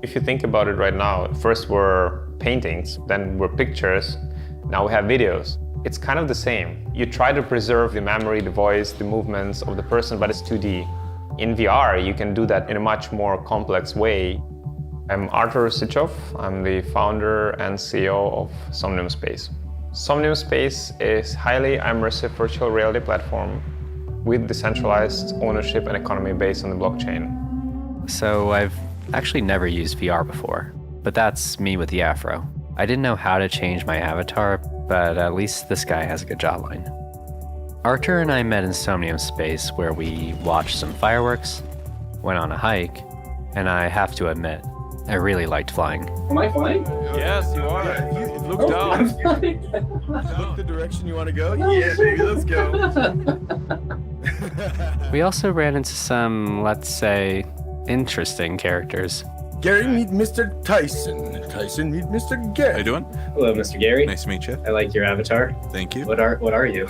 If you think about it right now, first were paintings, then were pictures, now we have videos. It's kind of the same. You try to preserve the memory, the voice, the movements of the person, but it's 2D. In VR, you can do that in a much more complex way. I'm Artur Sychov. I'm the founder and CEO of Somnium Space. Somnium Space is a highly immersive virtual reality platform with decentralized ownership and economy based on the blockchain. So I've actually never used VR before, but that's me with the afro. I didn't know how to change my avatar, but at least this guy has a good jawline. Artur and I met in Somnium Space where we watched some fireworks, went on a hike, and I have to admit, I really liked flying. Am I flying? Yes, you are. Look down. I'm flying. Look the direction you want to go. Yeah, baby, let's go. We also ran into some, let's say, interesting characters. Gary, meet Mr. Tyson. Tyson, meet Mr. Gary. How you doing? Hello, Mr. Gary. Nice to meet you. I like your avatar. Thank you. What are you?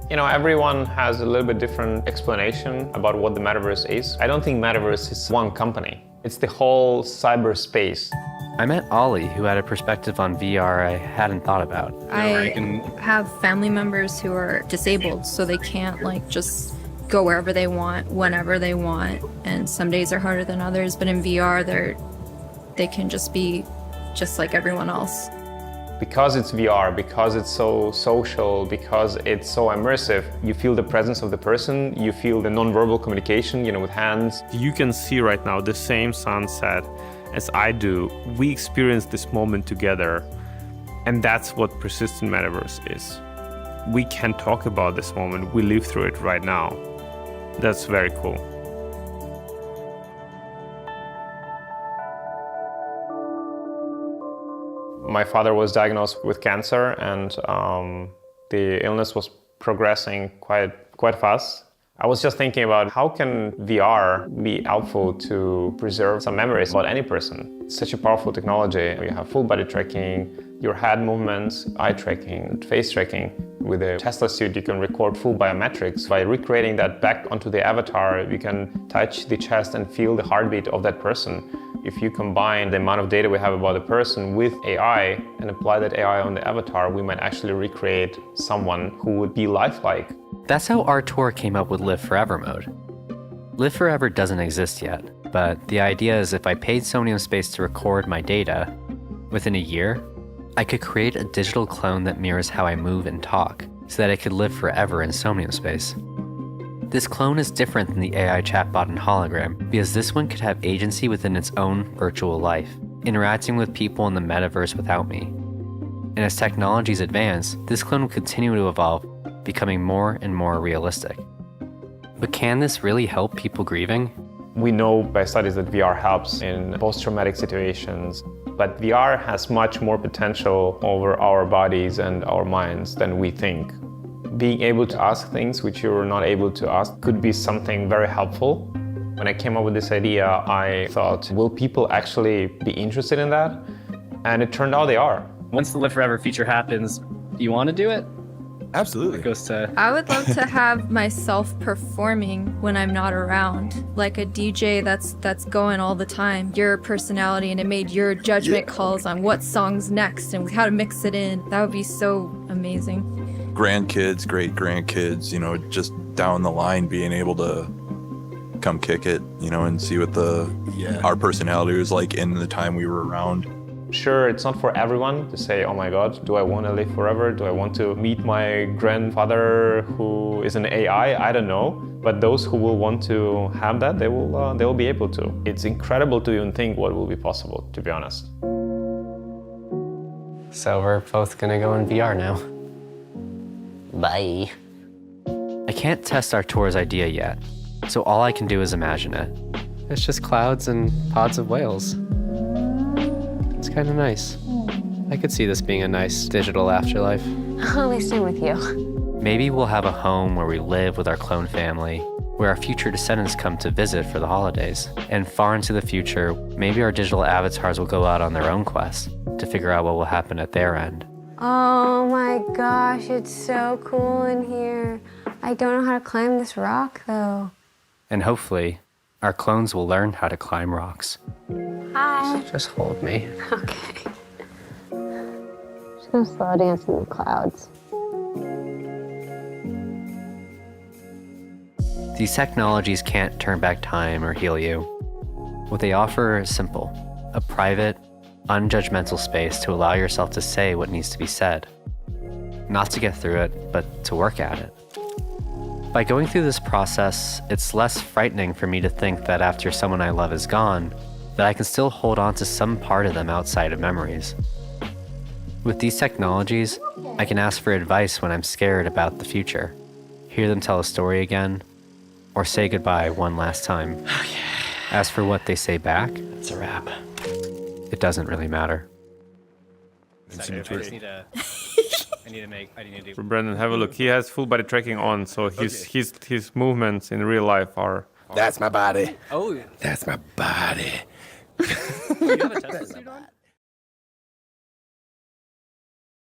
You know, everyone has a little bit different explanation about what the Metaverse is. I don't think Metaverse is one company. It's the whole cyberspace. I met Ollie, who had a perspective on VR I hadn't thought about. I have family members who are disabled, so they can't just go wherever they want, whenever they want. And some days are harder than others, but in VR, they can just be just like everyone else. Because it's VR, because it's so social, because it's so immersive, you feel the presence of the person, you feel the non-verbal communication, with hands. You can see right now the same sunset as I do. We experience this moment together, and that's what persistent Metaverse is. We can talk about this moment, we live through it right now. That's very cool. My father was diagnosed with cancer, and the illness was progressing quite fast. I was just thinking about how can VR be helpful to preserve some memories about any person. It's such a powerful technology. You have full body tracking, your head movements, eye tracking, face tracking. With a Tesla suit, you can record full biometrics. By recreating that back onto the avatar, you can touch the chest and feel the heartbeat of that person. If you combine the amount of data we have about the person with AI and apply that AI on the avatar, we might actually recreate someone who would be lifelike. That's how Artur came up with Live Forever mode. Live Forever doesn't exist yet, but the idea is if I paid Somnium Space to record my data, within a year, I could create a digital clone that mirrors how I move and talk, so that I could live forever in Somnium Space. This clone is different than the AI chatbot and hologram because this one could have agency within its own virtual life, interacting with people in the metaverse without me. And as technologies advance, this clone will continue to evolve, becoming more and more realistic. But can this really help people grieving? We know by studies that VR helps in post-traumatic situations, but VR has much more potential over our bodies and our minds than we think. Being able to ask things which you're not able to ask could be something very helpful. When I came up with this idea, I thought, will people actually be interested in that? And it turned out they are. Once the Live Forever feature happens, do you want to do it? Absolutely. It goes to... I would love to have myself performing when I'm not around, like a DJ that's going all the time. Your personality, and it made your judgment calls on what song's next and how to mix it in. That would be so amazing. Grandkids, great grandkids, just down the line being able to come kick it, and see what our personality was like in the time we were around. Sure, it's not for everyone to say, oh my God, do I want to live forever? Do I want to meet my grandfather who is an AI? I don't know. But those who will want to have that, they will be able to. It's incredible to even think what will be possible, to be honest. So we're both gonna go in VR now. Bye. I can't test Artur's idea yet, so all I can do is imagine it. It's just clouds and pods of whales. It's kind of nice. I could see this being a nice digital afterlife. At least I'm with you. Maybe we'll have a home where we live with our clone family, where our future descendants come to visit for the holidays. And far into the future, maybe our digital avatars will go out on their own quest to figure out what will happen at their end. Oh my gosh, it's so cool in here. I don't know how to climb this rock though. And hopefully, Our clones will learn how to climb rocks. Hi. Just hold me. Okay. Just gonna slow dance in the clouds. These technologies can't turn back time or heal you. What they offer is simple: a private, unjudgmental space to allow yourself to say what needs to be said. Not to get through it, but to work at it. By going through this process, it's less frightening for me to think that after someone I love is gone, that I can still hold on to some part of them outside of memories. With these technologies, I can ask for advice when I'm scared about the future, hear them tell a story again, or say goodbye one last time. As for what they say back, It's a wrap. it doesn't really matter. For Brendan, have a look. He has full body tracking on, so his movements in real life are. That's my body. Oh, That's my body. you have a Tesla suit on?